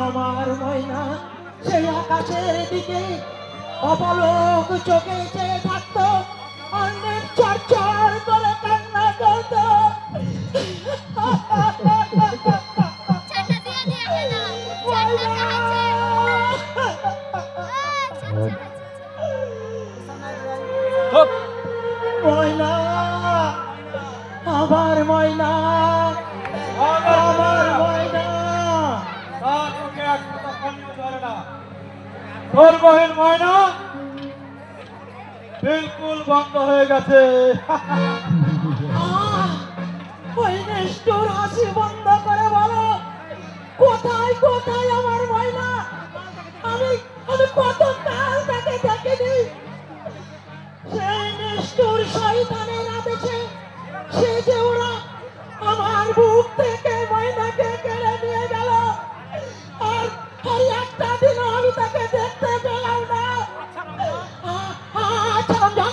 আমার ময়না সেই আকাশের দিকে অপলক চোখে চেয়ে থাকতো, অন্যের চরচর করে কান্না করতো। ময়না, আমার ময়না, আমার ময়না। তোর বহিন ময়না বিলকুল বন্ধ হয়ে গেছে। ওই নিষ্ঠুর হাসি বন্ধ করে বলো, কোথায় কোথায় আমার ময়না? আমি আমি কত কাল তাকে দেখিনি। সেই নিষ্ঠুর শয়তানের আদেশে সে যে ওরা আমার বুক থেকে ময়নাকে কেড়ে নিয়ে গেল, আর একটা দিনও আমি তাকে দেখতে পেলাম না। আচ্ছা রমজান,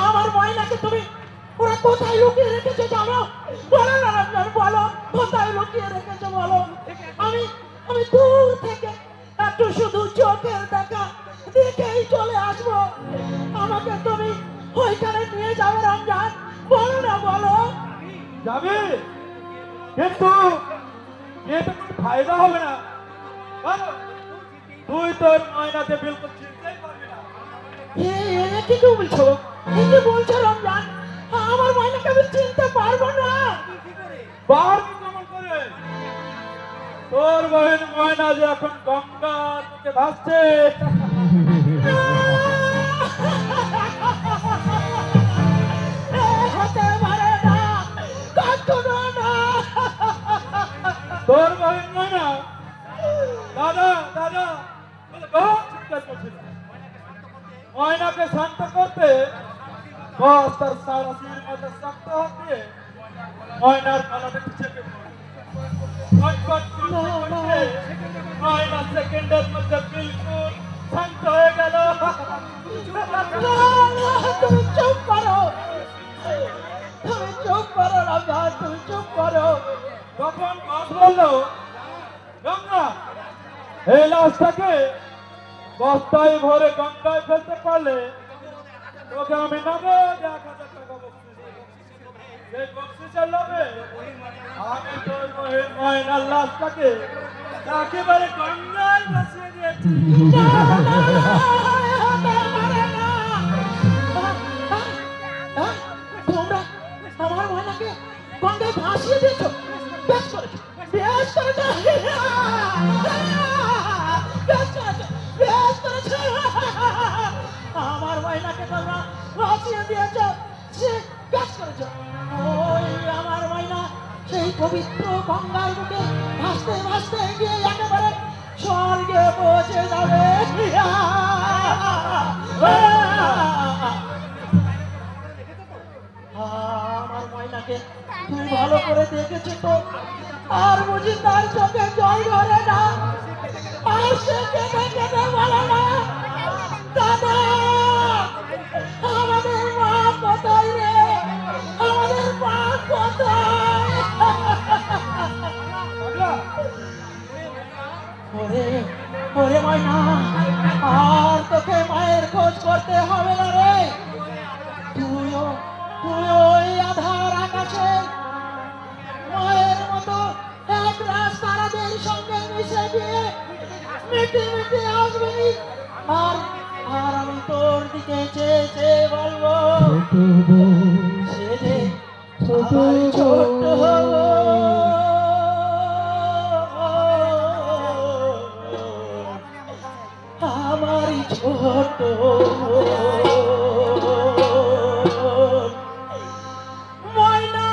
আমার ময়নাকে তুমি ওরা কোথায় লুকিয়ে রেখেছো জানো? বলো না রমজান, বলো কোথায় লুকিয়ে রেখেছো বলো। আমি আমি দূর থেকে একটু শুধু চোখের দেখা দেখেই চলে আসবো। আমাকে তুমি ওইখানে নিয়ে যাবে রমজান, বলো না বলো। যাবে, কিন্তু এতে কোনো ফায়দা হবে না। কারণ তুই তোর ময়নাকে বিলকুল চিনতেই পারবি না। কি বলছো, কি বলছো রমজান? আমার ময়নাকে আমি চিনতে পারবো না। পারবি কেমন করে? তোর বহিন ময়না যে এখন গঙ্গার বুকে ভাসছে। হতে পারে না, কখনো না। তোর বহিন ময়না দাদা দাদা বলে বহু চিৎকার করছিল। ময়নাকে শান্ত করতে বস তার সারাসির মধ্যে শক্ত হাত দিয়ে ময়নার গলাটাকে চেপে ময়না সেকেন্ডের মধ্যে বিলকুল শান্ত হয়ে গেল। তুমি চুপ করো, তুমি চুপ করো রমজান, তুমি চুপ করো। তখন বস বললো, গঙ্গা এই লাশটাকে বস্তায় ভরে গঙ্গায় ফেলতে পারলে তোকে আমি নগদ 1,000 টাকা বকশিশ দেব। সেই বকশিসের লোভে আমি তোর বহিন ময়নার লাশটাকে একেবারে গঙ্গায় ভাসিয়ে দিয়েছি। তোমরা আমার ময়নাকে গঙ্গায় ভাসিয়ে দিয়েছো? বেশ করেছো, বেশ করেছো, বেশ করেছো, বেশ করেছো। আমার ময়নাকে তোমরা ভাসিয়ে দিয়েছো, সে বেশ করেছো। ওই আমার ময়না সেই পবিত্র গঙ্গার বুকে ভাসতে ভাসতে গিয়ে একেবারে স্বর্গে পৌঁছে যাবে। আমার ময়নাকে তুমি ভালো করে দেখেছো তো? আর বুঝি তার চোখে জল ধরে না? আর সে কেঁদে কেঁদে বলে না, দাদা আমাদের মা কোথায় রে, আমাদের মা কোথায়? ওরে ওরে ময়না, আর তোকে মায়ের খোঁজ করতে হবে না রে। তুইও তুই ওই আধার আকাশে মায়ের মতো এক রাত তারাদের সঙ্গে মিশে গিয়ে মিটে মিটে আসবি। আর আর আমি তোর দিকে চেয়ে চেয়ে বলবো, সে যে আমার ছোট্ট আমারই ছোট ময়না।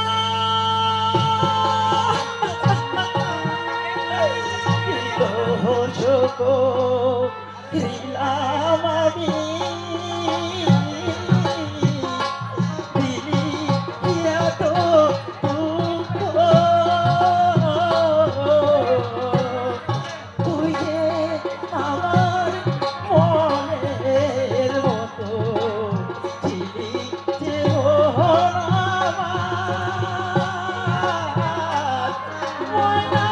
দিলাম আমি দিলি এত দুঃখ, তুই যে আমার মনের মতো ছিলি যে মোহন আমার। ময়না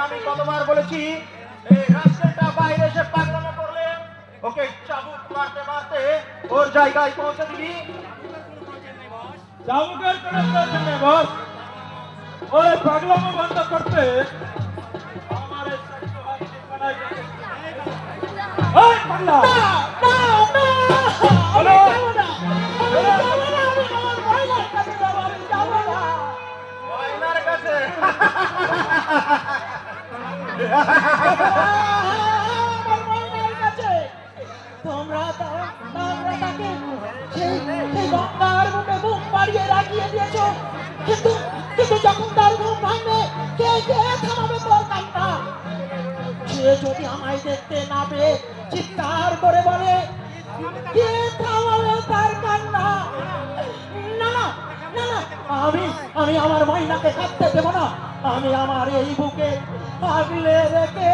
আমি কতবার বলেছি এই রাস্তাটা বাইরে এসে পাগলামো করলে ওকে চাবুক মারতে মারতে ওর জায়গায় পৌঁছে দিবি। চাবুকের কোনো প্রয়োজন নেই বস। ওই পাগলামো বন্ধ করতে আমার এই ছোট্ট হাত ঠিকানায় যেতে হবে। ওই পাগলা বলো। ময়নার কাছে তোমরা তাকে সেই গঙ্গার মুখে বুক বাড়িয়ে রাখিয়ে দিয়েছো, কিন্তু কিন্তু যখন তার ঘুম ভাঙবে কে কে থামাবে তোর কান্না? সে যদি আমায় দেখতে না পেয়ে চিৎকার করে বলে, কে থামাবে তার কান্না? না না না না, আমি আমার ময়নাকে কাঁদতে দেবো না। আমি আমার এই বুকে আগলে রেখে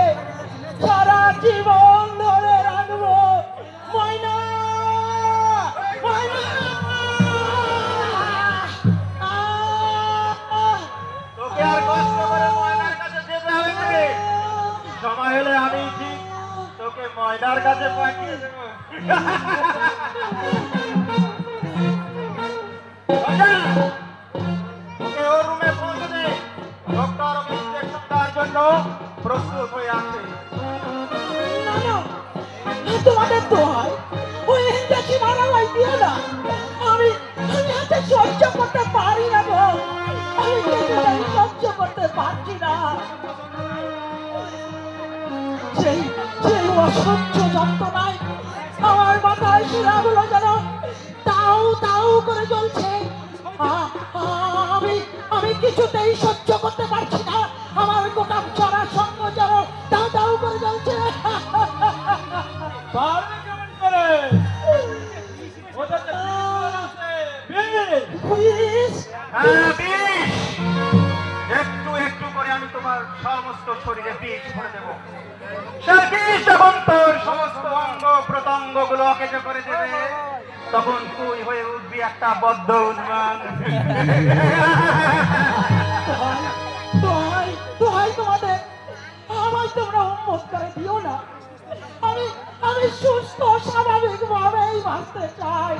সারা জীবন ধরে রাখবো। ময়না ময়না তোকে আর কষ্ট করে ময়নার কাছে যেতে হবে না রে। সময় হলে আমি ঠিক তোকে ময়নার কাছে পাঠিয়ে দেবো। ওকে ওর রুমে পৌঁছে দে। ডক্টর ওকে ইনজেকশন দেওয়ার জন্য প্রস্তুত হয়ে আছে। না না, তোমাদের দোহাই ওই ইঞ্জেকশন মারামাই দিও না। আমি হাতে সহ্য করতে পারি না গো। আমি কিছুতেই সহ্য করতে পারছি না। সেই সেই অসহ্য যন্ত্রণায় আমার মাথায় শিরাগুলো যেন তাও তাও করে জ্বলছে। আমি আমি কিছুতেই সহ্য করতে পারছি না। আমার গোটা চড়া সঙ্গ যেন তাও তাও করে জ্বলছে। পারবে কেমন করে? ওটা তো প্লিজ হ্যাঁ, বিষ। একটু একটু করে আমি তোমার সমস্ত শরীরে বিষ ভরে দেবো। সে বিষ যখন তোর সমস্ত অঙ্গ প্রত্যঙ্গ গুলো অকেজো করে দেবে, তখন তুই হয়ে উঠবি একটা বদ্ধ উন্মাদ। দোহাই দোহাই তোমাদের, আমায় তোমরা উন্মত করে দিও না। আমি আমি সুস্থ স্বাভাবিক ভাবেই বাঁচতে চাই।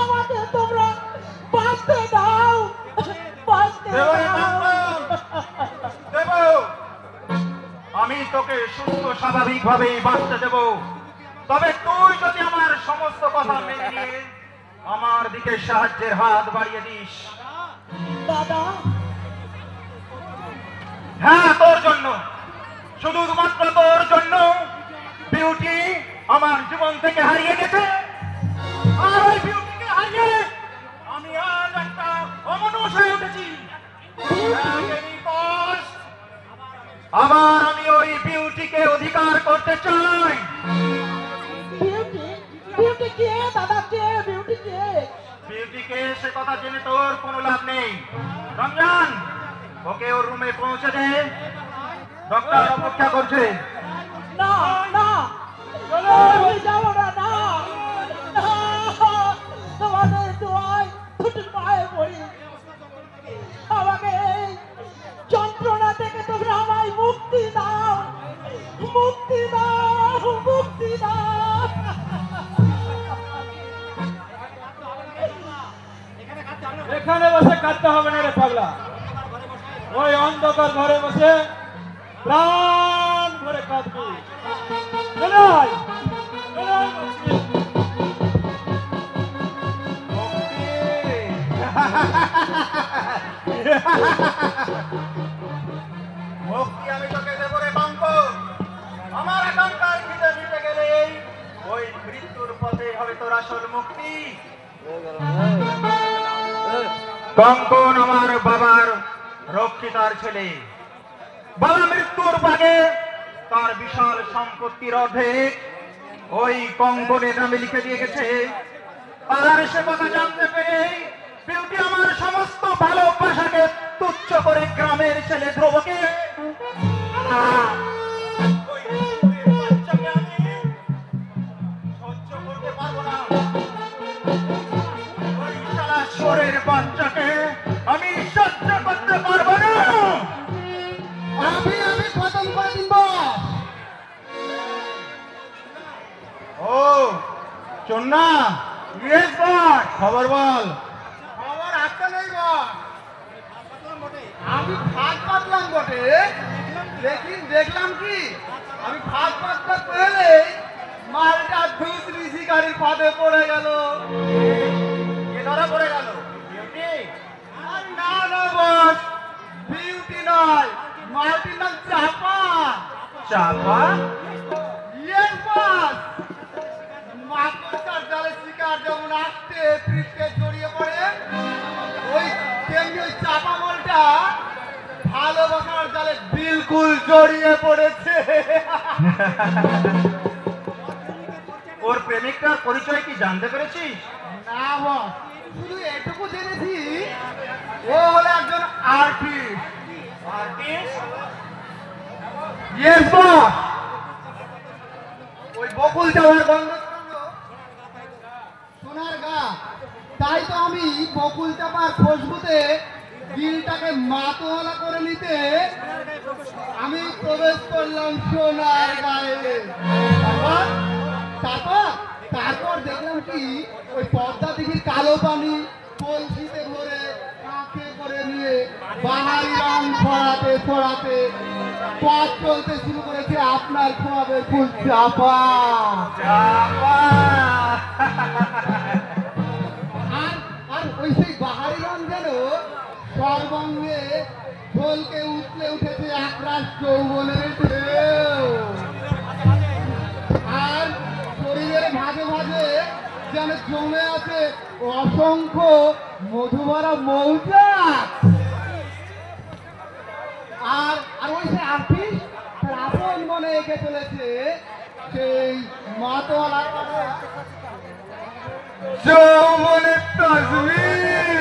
আমাকে তোমরা বাঁচতে দাও, বাঁচতে দেবো রে দাও। বাবা, দেবো। আমি তোকে সুস্থ স্বাভাবিক ভাবেই বাঁচতে দেব, তবে তুই যদি আমার সমস্ত কথা মেনে নিয়ে আমার দিকে সাহায্যের হাত বাড়িয়ে দিস। দাদা হ্যাঁ, তোর জন্য, শুধুমাত্র তোর জন্য বিউটি আমার জীবন থেকে হারিয়ে গেছে। আর ওই বিউটিকে হারিয়ে আমি আজ একটা অমানুষ হয়ে উঠেছি। আবার আমি ওই বিউটিকে অধিকার করতে চাই। বিউটি বিউটি কে দাদা? কে বিউটি কে? বিউটিকে সে কথা জেনে তোর কোনো লাভ নেই। রমজান, ওকে ওর রুমে পৌঁছে দে। ডক্টর অপেক্ষা করছে। না না, আমি যাবো না। না না, তোমাদের দোয়াই দুটি পায়ে পড়ি। আমাকে এই যন্ত্রণা থেকে তোমরা আমায় মুক্তি দাও, মুক্তি দাও, মুক্তি দাও। এখানে বসে কাঁদতে হবে না রে পাগলা। ওই অন্ধকার ঘরে বসে প্রাণ ভরে কাঁদবি। চলে আয়, চলে আয় বলছি। মুক্তি আমি তোকে দেবো রে কঙ্ক। আমার এখনকার খিদে মিটে গেলেই ওই মৃত্যুর পথে হবে তোর আসল মুক্তি। কঙ্কন আমার বাবার রক্ষিতার ছেলে। বাবা মৃত্যুর আগে তার বিশাল সম্পত্তির অর্ধেক ওই কঙ্কনের নামে লিখে দিয়ে গেছে। আর সে কথা জানতে পেরে বিউটি আমার সমস্ত ভালোবাসাকে তুচ্ছ করে গ্রামের ছেলে ধ্রুবকে ওই কুকুরের বাচ্চাকে আমি সহ্য করতে পারবো না। ওই শালা চোরের বাচ্চাকে আমি সহ্য করতে পারবো না। আমি খতম করে দিন বস। ও চন্না, ইয়েস বস, খবর বল। খবর আসতে নেই বস। আমি ফাঁক পাতলাম বটে, লেকিন দেখলাম কি আমি ফাঁক পাততে পেলে মালটা দুসরি শিকারির ফাঁদে পড়ে গেল। কে ধরা পড়ে গেল? আর না না বস, বিউটি নয়, মালটির নাম চাপা। চাপা? Yes boss. মাকড়সার জালে শিকার যেমন আসতে পৃষ্ঠে জড়িয়ে পড়ে, ওই তেমনি ওই চাপা মালটা ভালোবাসার জালে বিলকুল জড়িয়ে পড়েছে। ওর প্রেমিকটার পরিচয় কি জানতে পেরেছিস? না বস, শুধু এটুকু জেনেছি ও হলো একজন আর্টিস্ট। Yes boss. ওই বকুল যাওয়ার গন্ধ ছড়ালো সোনার গা, তাই তো আমি বকুল চাপার খুশবুতে দিলটাকে মাতোয়ালা করে নিতে আমি প্রবেশ করলাম সোনার গায়ে। তারপর তারপর দেখলাম কি ওই পদ্মা দিঘির কালো পানি কলসিতে ভরে কাঁখে করে নিয়ে বাহারি রং ছড়াতে ছড়াতে পথ চলতে শুরু করেছে আপনার খোয়াবের ফুল চাপা। চাপা? আর আর ওই সেই বাহারি রং যেন সর্বাঙ্গে ঢোলকে উঠলে উঠেছে একরাশ যৌবনের ঢেউ। আর শরীরের মাঝে মাঝে যেন জমে আছে অসংখ্য মধুভরা মৌচাক। আর আর ওই সে আর্টিস্ট তার আপন মনে এঁকে চলেছে সেই মাতোয়ালা যৌবনের তসবির।